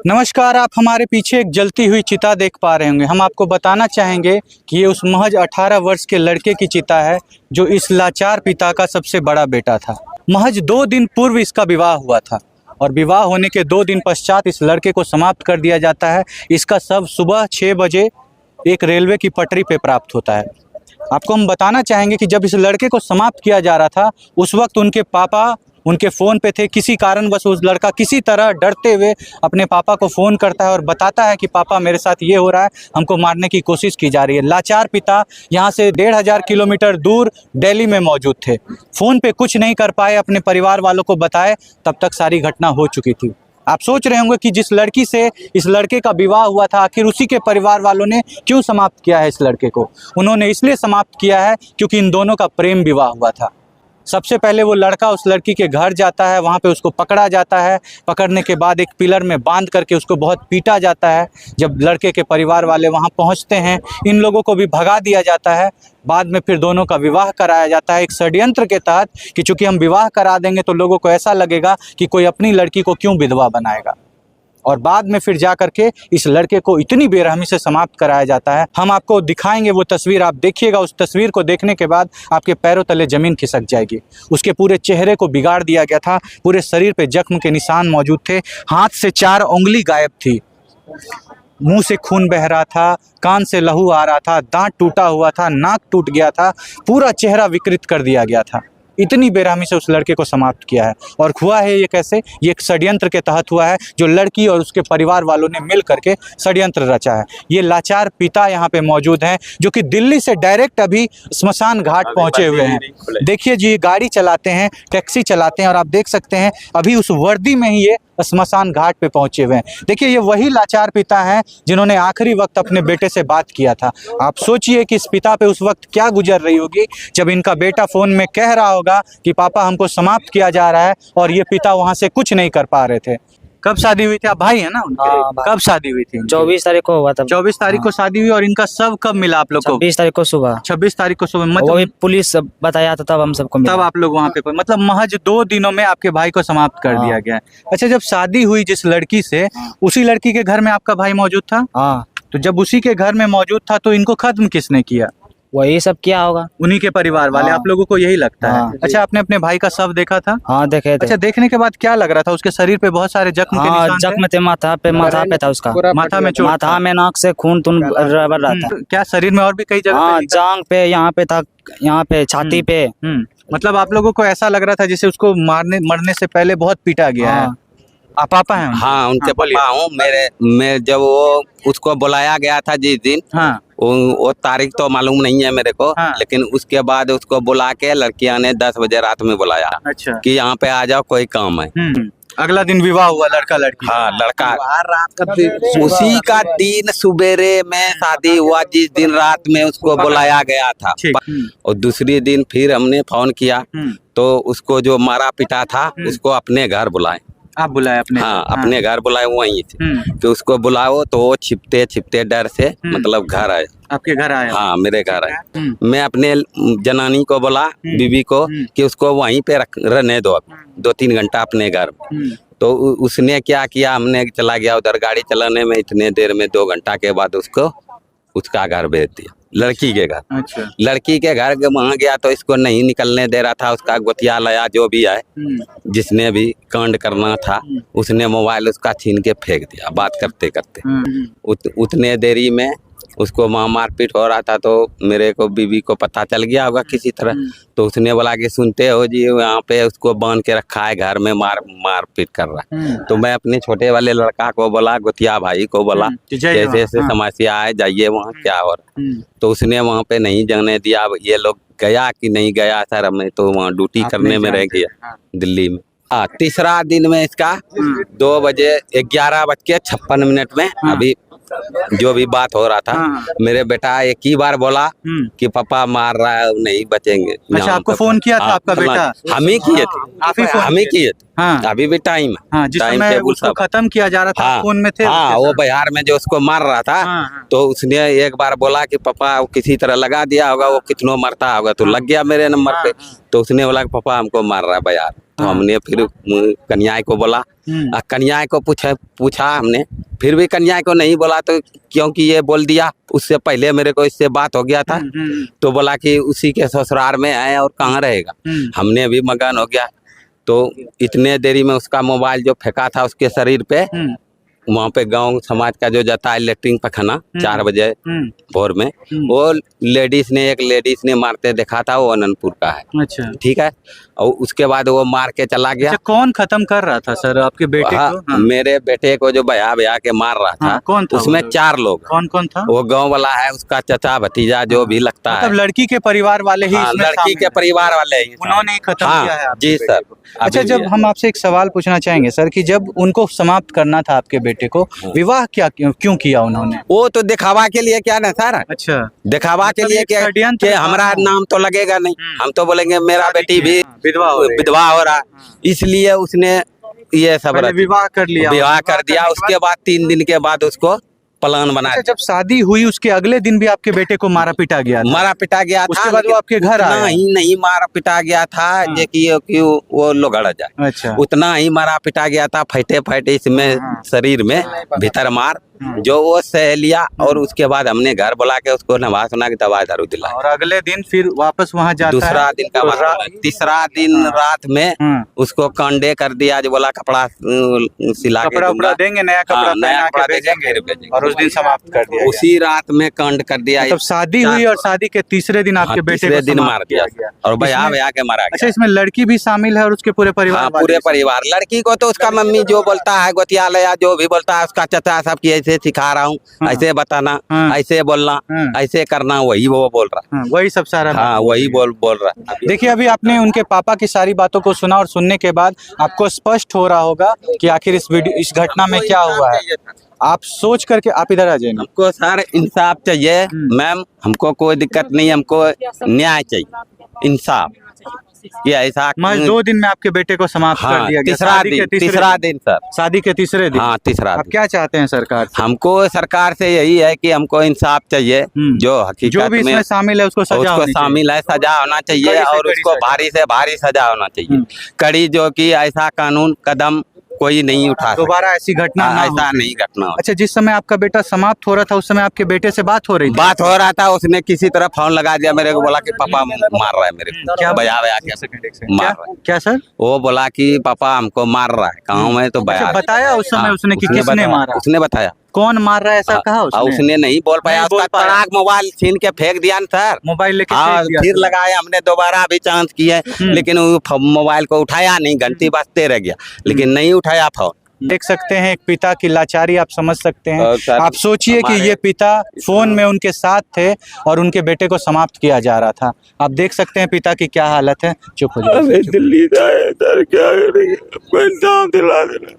नमस्कार। आप हमारे पीछे एक जलती हुई चिता देख पा रहे होंगे। हम आपको बताना चाहेंगे कि ये उस महज 18 वर्ष के लड़के की चिता है जो इस लाचार पिता का सबसे बड़ा बेटा था। महज 2 दिन पूर्व इसका विवाह हुआ था और विवाह होने के 2 दिन पश्चात इस लड़के को समाप्त कर दिया जाता है। इसका शव सुबह 6 बजे एक रेलवे की पटरी पे प्राप्त होता है। आपको हम बताना चाहेंगे कि जब इस लड़के को समाप्त किया जा रहा था उस वक्त उनके पापा उनके फ़ोन पे थे। किसी कारणवश उस लड़का किसी तरह डरते हुए अपने पापा को फ़ोन करता है और बताता है कि पापा मेरे साथ ये हो रहा है, हमको मारने की कोशिश की जा रही है। लाचार पिता यहाँ से 1500 किलोमीटर दूर दिल्ली में मौजूद थे। फ़ोन पे कुछ नहीं कर पाए, अपने परिवार वालों को बताए, तब तक सारी घटना हो चुकी थी। आप सोच रहे होंगे कि जिस लड़की से इस लड़के का विवाह हुआ था आखिर उसी के परिवार वालों ने क्यों समाप्त किया है इस लड़के को। उन्होंने इसलिए समाप्त किया है क्योंकि इन दोनों का प्रेम विवाह हुआ था। सबसे पहले वो लड़का उस लड़की के घर जाता है, वहाँ पे उसको पकड़ा जाता है। पकड़ने के बाद एक पिलर में बांध करके उसको बहुत पीटा जाता है। जब लड़के के परिवार वाले वहाँ पहुँचते हैं, इन लोगों को भी भगा दिया जाता है। बाद में फिर दोनों का विवाह कराया जाता है एक षड्यंत्र के तहत कि चूँकि हम विवाह करा देंगे तो लोगों को ऐसा लगेगा कि कोई अपनी लड़की को क्यों विधवा बनाएगा। और बाद में फिर जा करके इस लड़के को इतनी बेरहमी से समाप्त कराया जाता है। हम आपको दिखाएंगे वो तस्वीर, आप देखिएगा। उस तस्वीर को देखने के बाद आपके पैरों तले ज़मीन खिसक जाएगी। उसके पूरे चेहरे को बिगाड़ दिया गया था, पूरे शरीर पे जख्म के निशान मौजूद थे, हाथ से 4 उंगली गायब थी, मुंह से खून बह रहा था, कान से लहू आ रहा था, दांत टूटा हुआ था, नाक टूट गया था, पूरा चेहरा विकृत कर दिया गया था। इतनी बेरहमी से उस लड़के को समाप्त किया है। और हुआ है ये कैसे? ये एक षड्यंत्र के तहत हुआ है जो लड़की और उसके परिवार वालों ने मिल करके षड्यंत्र रचा है। ये लाचार पिता यहाँ पे मौजूद हैं जो कि दिल्ली से डायरेक्ट अभी स्मशान घाट पहुँचे हुए हैं। देखिए जी, गाड़ी चलाते हैं, टैक्सी चलाते हैं और आप देख सकते हैं अभी उस वर्दी में ही ये स्मशान घाट पे पहुंचे हुए हैं। देखिए ये वही लाचार पिता हैं जिन्होंने आखिरी वक्त अपने बेटे से बात किया था। आप सोचिए कि इस पिता पे उस वक्त क्या गुजर रही होगी जब इनका बेटा फोन में कह रहा होगा कि पापा हमको समाप्त किया जा रहा है और ये पिता वहां से कुछ नहीं कर पा रहे थे। कब शादी हुई थी? आप भाई है ना उनके? हाँ, कब शादी हुई थी? 24 तारीख को हुआ था। 24 तारीख को शादी हुई। और इनका शव कब मिला आप लोग को? 26 तारीख को सुबह। 26 तारीख को सुबह। वो मतलब भी पुलिस बताया था, तब हम सबको मिला। तब आप लोग वहाँ पे, मतलब महज 2 दिनों में आपके भाई को समाप्त कर दिया गया है। अच्छा, जब शादी हुई जिस लड़की से, उसी लड़की के घर में आपका भाई मौजूद था? हाँ, तो जब उसी के घर में मौजूद था तो इनको खत्म किसने किया? वही सब क्या होगा, उन्हीं के परिवार वाले। हाँ। आप लोगों को यही लगता हाँ। है? अच्छा, आपने अपने भाई का शव देखा था? हाँ देखे थे। अच्छा, देखने के बाद क्या लग रहा था? उसके शरीर पे बहुत सारे जख्म के हाँ, निशान जख्म थे, माथा पे था उसका, माथा में चोट, माथा में, नाक से खून तुन रबर रहा था। क्या शरीर में और भी कई जगह हाँ, पे? जांग पे, यहाँ पे था, यहाँ पे छाती पे। मतलब आप लोगों को ऐसा लग रहा था जैसे उसको मरने से पहले बहुत पीटा गया है। आप पापा हैं? हाँ, उनके पापा हूँ। मैं जब वो उसको बुलाया गया था जिस दिन, हाँ, वो तारीख तो मालूम नहीं है मेरे को, हाँ। लेकिन उसके बाद उसको बुला के लड़कियां ने 10 बजे रात में बुलाया। अच्छा। कि यहाँ पे आ जाओ, कोई काम है। अगला दिन विवाह हुआ लड़का लड़की। हाँ, लड़का उसी का दिन सुबेरे में शादी हुआ जिस दिन रात में उसको बुलाया गया था। और दूसरी दिन फिर हमने फोन किया तो उसको जो मारा पिटा था उसको अपने घर बुलाए। आप बुलाए अपने? हाँ, अपने घर बुलाए वहीं से। तो उसको बुलाओ तो वो छिपते छिपते डर से मतलब घर आए। आपके घर आए? हाँ, मेरे घर आए। मैं अपने जनानी को बोला, बीबी को, कि उसको वहीं पे रहने दो 2-3 घंटा अपने घर में। तो उसने क्या किया, हमने चला गया उधर गाड़ी चलाने में, इतने देर में 2 घंटा के बाद उसको उसका घर भेज दिया, लड़की के घर। अच्छा। लड़की के घर के वहाँ गया तो इसको नहीं निकलने दे रहा था। उसका गोतिया लाया, जो भी है, जिसने भी कांड करना था, उसने मोबाइल उसका छीन के फेंक दिया बात करते करते। उतने देरी में उसको वहाँ मारपीट हो रहा था तो मेरे को बीबी को पता चल गया होगा किसी तरह। तो उसने बोला कि सुनते हो जी, यहाँ पे उसको बांध के रखा है, घर में मारपीट कर रहा है। तो मैं अपने छोटे वाले लड़का को बोला, गोतिया भाई को बोला, जैसे ऐसे समस्या है, जाइए वहाँ क्या हो रहा। तो उसने वहाँ पे नहीं जाने दिया। ये लोग गया कि नहीं गया सर, मैं तो वहाँ ड्यूटी करने में रह गया दिल्ली में। हाँ, तीसरा दिन में इसका 2 बजे 11:56 में अभी जो भी बात हो रहा था, मेरे बेटा एक ही बार बोला कि पापा मार रहा है, नहीं बचेंगे। अच्छा, आपको फोन किया था आपका बेटा? हम ही किए थे, हम ही किए थे। हाँ, अभी भी टाइम है, टाइम टेबल उसको खत्म किया जा रहा था, फोन में थे। हाँ, वो बिहार में जो उसको मार रहा था, तो उसने एक बार बोला कि पापा किसी तरह लगा दिया होगा, वो कितनों मरता होगा, तो लग गया मेरे नंबर पे। तो उसने बोला कि पापा हमको मार रहा है बिहार। तो हमने फिर कन्याई को बोला, कन्याई को पूछा हमने, फिर भी कन्याई को नहीं बोला, तो क्योंकि ये बोल दिया, उससे पहले मेरे को इससे बात हो गया था, तो बोला कि उसी के ससुराल में है और कहाँ रहेगा। हमने भी मगन हो गया, तो इतने देरी में उसका मोबाइल जो फेंका था उसके शरीर पे, वहाँ पे गांव समाज का जो जाता है लेटरिन पखाना 4 बजे भोर में, वो एक लेडीज ने मारते देखा था, वो अनंतपुर का है। अच्छा, ठीक है, और उसके बाद वो मार के चला गया। अच्छा, कौन खत्म कर रहा था सर आपके बेटे को? हाँ। मेरे बेटे को जो भैया के मार रहा था, कौन था? उसमें 4 लोग। कौन कौन था? वो गांव वाला है, उसका चचा भतीजा जो भी लगता है, मतलब लड़की के परिवार वाले ही इसमें लड़की के परिवार वाले ही उन्होंने ही खत्म किया है आपके जी बेटे सर। को। अच्छा, जब हम आपसे एक सवाल पूछना चाहेंगे सर कि जब उनको समाप्त करना था आपके बेटे को, विवाह क्यों किया उन्होंने? वो तो दिखावा के लिए क्या ना सर, अच्छा, दिखावा के लिए एक षड्यंत्र कि हमारा नाम तो लगेगा नहीं, हम तो बोलेंगे मेरा बेटी भी विधवा हो रहा, इसलिए उसने ये सब विवाह कर दिया। उसके बाद 3 दिन के बाद उसको प्लान बना। अच्छा, जब शादी हुई उसके अगले दिन भी आपके बेटे को मारा पिटा गया था? उसके बाद वो आपके घर आया? नहीं मारा पिटा गया था, ये कि वो लोगड़ जाए। अच्छा, उतना ही मारा पिटा गया था, फटे इसमें शरीर में भीतर मार, जो वो सह लिया। और उसके बाद हमने घर बुला के उसको नवा सुना के दवा दारू दिला। और अगले दिन फिर वापस वहाँ जाता है? दूसरा दिन का मतलब तीसरा दिन रात में उसको कंडे कर दिया, जो बोला कपड़ा सिला के कपड़ा देंगे, नया कपड़ा भेजेंगे, और उस दिन समाप्त कर दिया। उसी रात में कंड कर दिया। तब शादी हुई और शादी के तीसरे दिन आपके बेटे को दिन मार दिया और भैया के मारा गया। अच्छा, इसमें लड़की भी शामिल है और उसके पूरे परिवार? पूरे परिवार। लड़की को तो उसका मम्मी जो बोलता है, गोतिया जो भी बोलता है, उसका चचा सब की ऐसे सिखा रहा हूँ, ऐसे बताना, ऐसे बोलना, ऐसे करना, वही वो बोल रहा, वही सब सारा। हाँ, वही बोल रहा। देखिए, अभी आपने उनके पापा की सारी बातों को सुना और सुनने के बाद आपको स्पष्ट हो रहा होगा कि आखिर इस घटना में क्या हुआ है। आप सोच करके आप इधर आ जाएंगे। हमको सर इंसाफ चाहिए मैम, हमको कोई दिक्कत नहीं, हमको न्याय चाहिए, इंसाफ। ये ऐसा 2 दिन में आपके बेटे को समाप्त कर दिया गया। तीसरा दिन सर, शादी के तीसरे दिन। हाँ, तीसरा। आप क्या चाहते हैं सरकार से? हमको सरकार से यही है कि हमको इंसाफ चाहिए, जो हकीकत जो भी इसमें शामिल है उसको सजा होना चाहिए, और उसको भारी से भारी सजा होना चाहिए, कड़ी, जो कि ऐसा कानून कदम कोई नहीं उठा, दोबारा ऐसी घटना ऐसा नहीं घटना। अच्छा, जिस समय आपका बेटा समाप्त हो रहा था उस समय आपके बेटे से बात हो रही थी? बात हो रहा था, उसने किसी तरह फोन लगा दिया मेरे को, बोला कि पापा मार रहा है मेरे को। क्या बजा क्या सर? वो बोला कि पापा हमको मार रहा है, गाँव में। तो बताया उस समय उसने कि किसने मारा? उसने बताया कौन मार रहा है ऐसा कहा उसने नहीं बोल पाया, उसका तड़ाक मोबाइल छीन के फेंक दिया ना सर, मोबाइल लेके फिर लगाया। हमने दोबारा भी चांस किए, लेकिन मोबाइल को उठाया नहीं, घंटी बजते रह गया, लेकिन नहीं उठाया फोन। देख सकते हैं एक पिता की लाचारी, आप समझ सकते हैं। आप सोचिए कि ये पिता फोन में उनके साथ थे और उनके बेटे को समाप्त किया जा रहा था। आप देख सकते हैं पिता की क्या हालत है। चुप हो जाइए। दिल्ली जाए सर, क्या करेंगे, इंसाफ दिला देना।